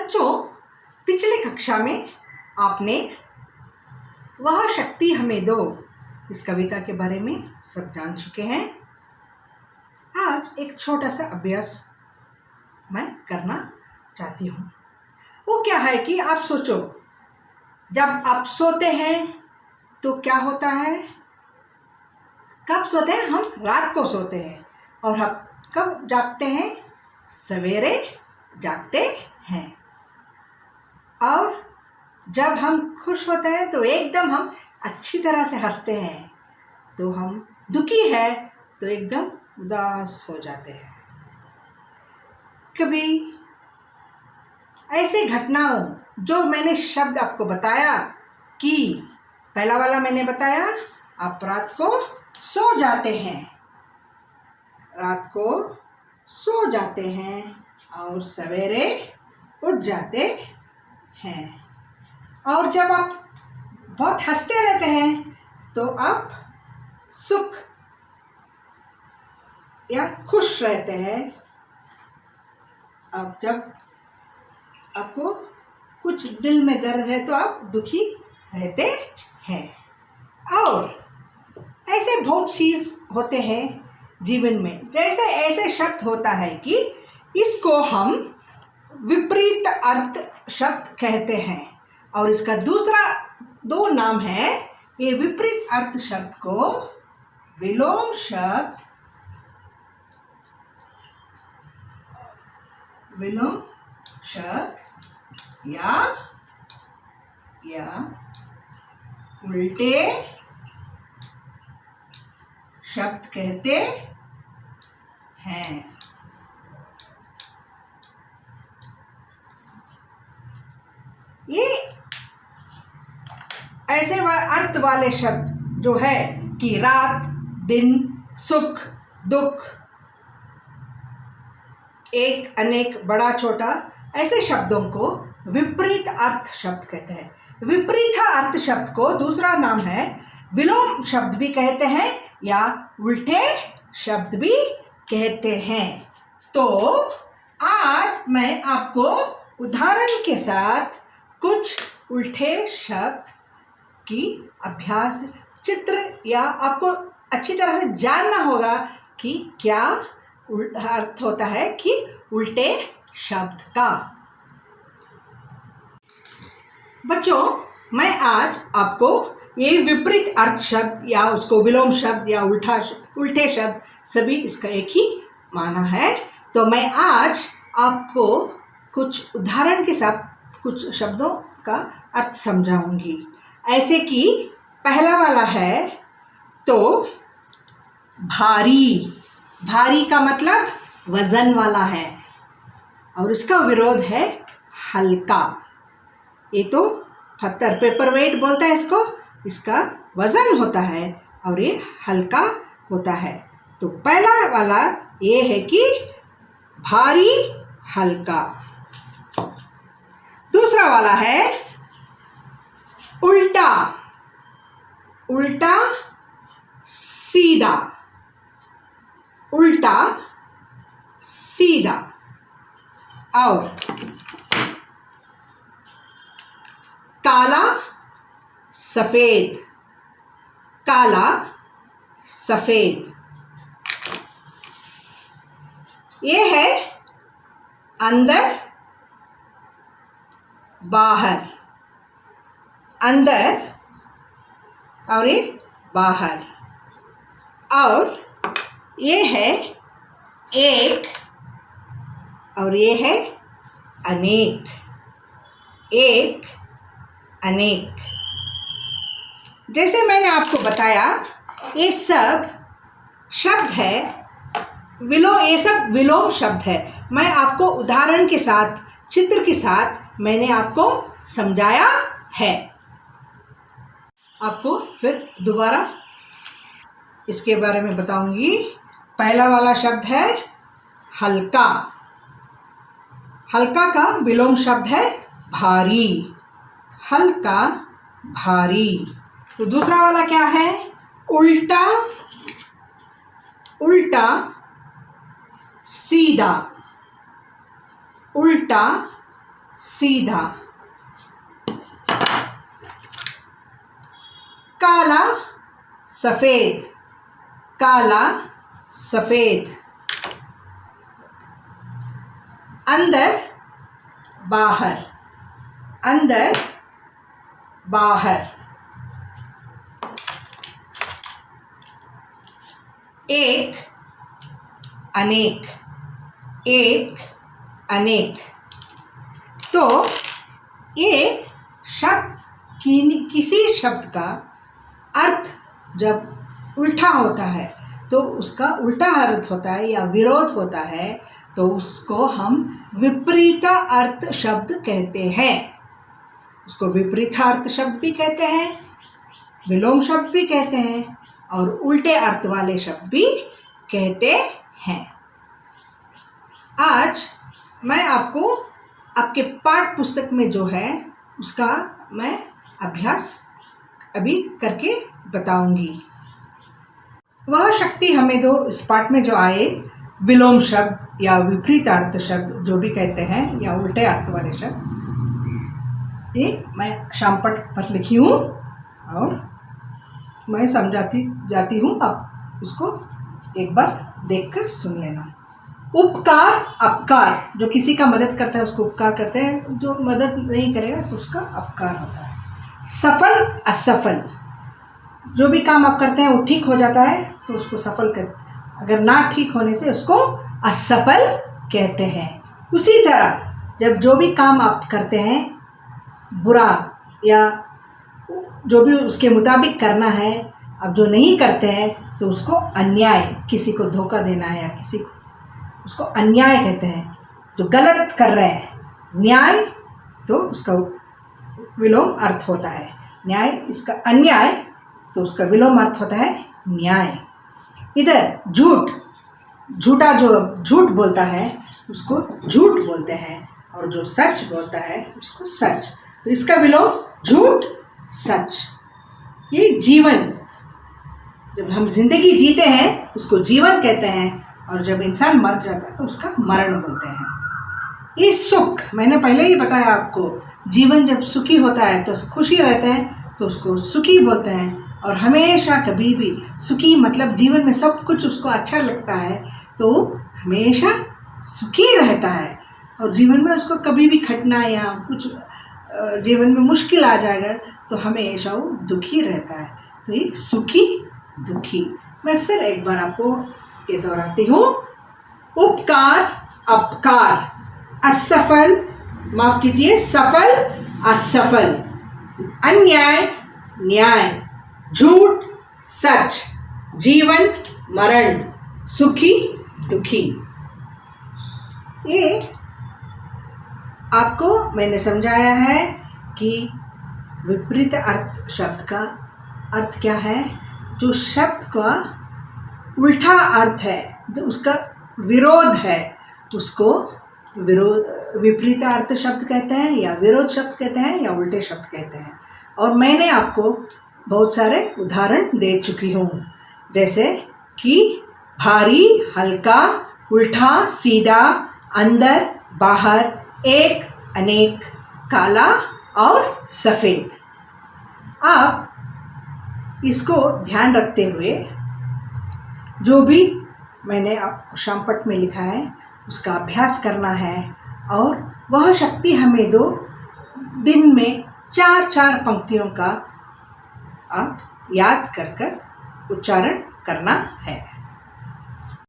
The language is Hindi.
बच्चों, पिछले कक्षा में आपने वह शक्ति हमें दो इस कविता के बारे में सब जान चुके हैं। आज एक छोटा सा अभ्यास मैं करना चाहती हूँ। वो क्या है कि आप सोचो, जब आप सोते हैं तो क्या होता है? कब सोते हैं? हम रात को सोते हैं। और हम कब जागते हैं? सवेरे जागते हैं। और जब हम खुश होते हैं तो एकदम हम अच्छी तरह से हंसते हैं। तो हम दुखी है तो एकदम उदास हो जाते हैं। कभी ऐसे घटनाओं जो मैंने शब्द आपको बताया कि पहला वाला मैंने बताया, आप रात को सो जाते हैं, रात को सो जाते हैं और सवेरे उठ जाते हैं। और जब आप बहुत हंसते रहते हैं तो आप सुख या खुश रहते हैं। अब जब आपको कुछ दिल में दर्द है तो आप दुखी रहते हैं। और ऐसे बहुत चीज़ होते हैं जीवन में, जैसे ऐसे शब्द होता है कि इसको हम विपरीत अर्थ शब्द कहते हैं। और इसका दूसरा दो नाम है। ये विपरीत अर्थ शब्द को विलोम शब्द, विलोम शब्द या उल्टे शब्द कहते हैं। ये ऐसे अर्थ वाले शब्द जो है कि रात, दिन, सुख, दुख, एक, अनेक, बड़ा, छोटा, ऐसे शब्दों को विपरीत अर्थ शब्द कहते हैं। विपरीत अर्थ शब्द को दूसरा नाम है विलोम शब्द भी कहते हैं या उल्टे शब्द भी कहते हैं। तो आज मैं आपको उदाहरण के साथ कुछ उल्टे शब्द की अभ्यास चित्र या आपको अच्छी तरह से जानना होगा कि क्या अर्थ होता है कि उल्टे शब्द का। बच्चों, मैं आज आपको ये विपरीत अर्थ शब्द या उसको विलोम शब्द या उल्टे शब्द सभी इसका एक ही माना है। तो मैं आज आपको कुछ उदाहरण के साथ कुछ शब्दों का अर्थ समझाऊंगी। ऐसे कि पहला वाला है तो भारी। भारी का मतलब वजन वाला है और इसका विरोध है हल्का। ये तो पत्थर, पेपर वेट बोलता है इसको, इसका वजन होता है और ये हल्का होता है। तो पहला वाला ये है कि भारी, हल्का। दूसरा वाला है उल्टा। उल्टा, सीधा, उल्टा, सीधा। और काला, सफेद, काला, सफेद। ये है अंदर, बाहर, अंदर और ये बाहर। और ये है एक और ये है अनेक। एक, अनेक। जैसे मैंने आपको बताया, ये सब शब्द है ये सब विलोम शब्द है। मैं आपको उदाहरण के साथ, चित्र के साथ मैंने आपको समझाया है। आपको फिर दोबारा इसके बारे में बताऊंगी। पहला वाला शब्द है हल्का। हल्का का विलोम शब्द है भारी। हल्का, भारी। तो दूसरा वाला क्या है? उल्टा। उल्टा, सीधा। उल्टा, सीधा, काला सफेद, काला सफेद, अंदर बाहर, अंदर बाहर, एक अनेक, एक अनेक। तो ये शब्द किसी शब्द का अर्थ जब उल्टा होता है तो उसका उल्टा अर्थ होता है या विरोध होता है तो उसको हम विपरीत अर्थ शब्द कहते हैं। उसको विपरीतार्थ शब्द भी कहते हैं, विलोम शब्द भी कहते हैं और उल्टे अर्थ वाले शब्द भी कहते हैं। आज मैं आपको आपके पाठ पुस्तक में जो है उसका मैं अभ्यास अभी करके बताऊंगी। वह शक्ति हमें दो इस पाठ में जो आए विलोम शब्द या विपरीतार्थ शब्द जो भी कहते हैं या उल्टे अर्थ वाले शब्द, ये मैं शामपट पर लिखी हूँ और मैं समझाती जाती हूँ, आप उसको एक बार देखकर सुन लेना। उपकार अपकार, जो किसी का मदद करता है उसको उपकार करते हैं, जो मदद नहीं करेगा तो उसका अपकार होता है। सफल असफल, जो भी काम आप करते हैं वो ठीक हो जाता है तो उसको सफल कर, अगर ना ठीक होने से उसको असफल कहते हैं। उसी तरह जब जो भी काम आप करते हैं बुरा या जो भी उसके मुताबिक करना है, अब जो नहीं करते हैं तो उसको अन्याय, किसी को धोखा देना है या किसी को, उसको अन्याय कहते हैं। जो गलत कर रहे हैं, न्याय तो उसका विलोम अर्थ होता है न्याय, इसका अन्याय तो उसका विलोम अर्थ होता है न्याय। इधर झूठ, झूठा जो झूठ बोलता है उसको झूठ बोलते हैं और जो सच बोलता है उसको सच, तो इसका विलोम झूठ सच। ये जीवन, जब हम जिंदगी जीते हैं उसको जीवन कहते हैं और जब इंसान मर जाता है तो उसका मरण बोलते हैं। ये सुख, मैंने पहले ही बताया आपको, जीवन जब सुखी होता है तो खुशी रहते हैं तो उसको सुखी बोलते हैं। और हमेशा कभी भी सुखी मतलब जीवन में सब कुछ उसको अच्छा लगता है तो हमेशा सुखी रहता है। और जीवन में उसको कभी भी खटना या कुछ जीवन में मुश्किल आ जाएगा तो हमेशा वो दुखी रहता है। तो ये सुखी दुखी। मैं फिर एक बार आपको ये दोहराती हूँ। उपकार अपकार, असफल माफ कीजिए सफल असफल, अन्याय न्याय, झूठ सच, जीवन मरण, सुखी दुखी। ये आपको मैंने समझाया है कि विपरीत अर्थ शब्द का अर्थ क्या है। जो शब्द का उल्टा अर्थ है, जो उसका विरोध है, उसको विपरीत अर्थ शब्द कहते हैं या विरोध शब्द कहते हैं या उल्टे शब्द कहते हैं। और मैंने आपको बहुत सारे उदाहरण दे चुकी हूँ, जैसे कि भारी हल्का, उल्टा सीधा, अंदर बाहर, एक अनेक, काला और सफ़ेद। आप इसको ध्यान रखते हुए जो भी मैंने आपको शामपट में लिखा है उसका अभ्यास करना है। और वह शक्ति हमें दो दिन में 4-4 पंक्तियों का आप याद कर उच्चारण करना है।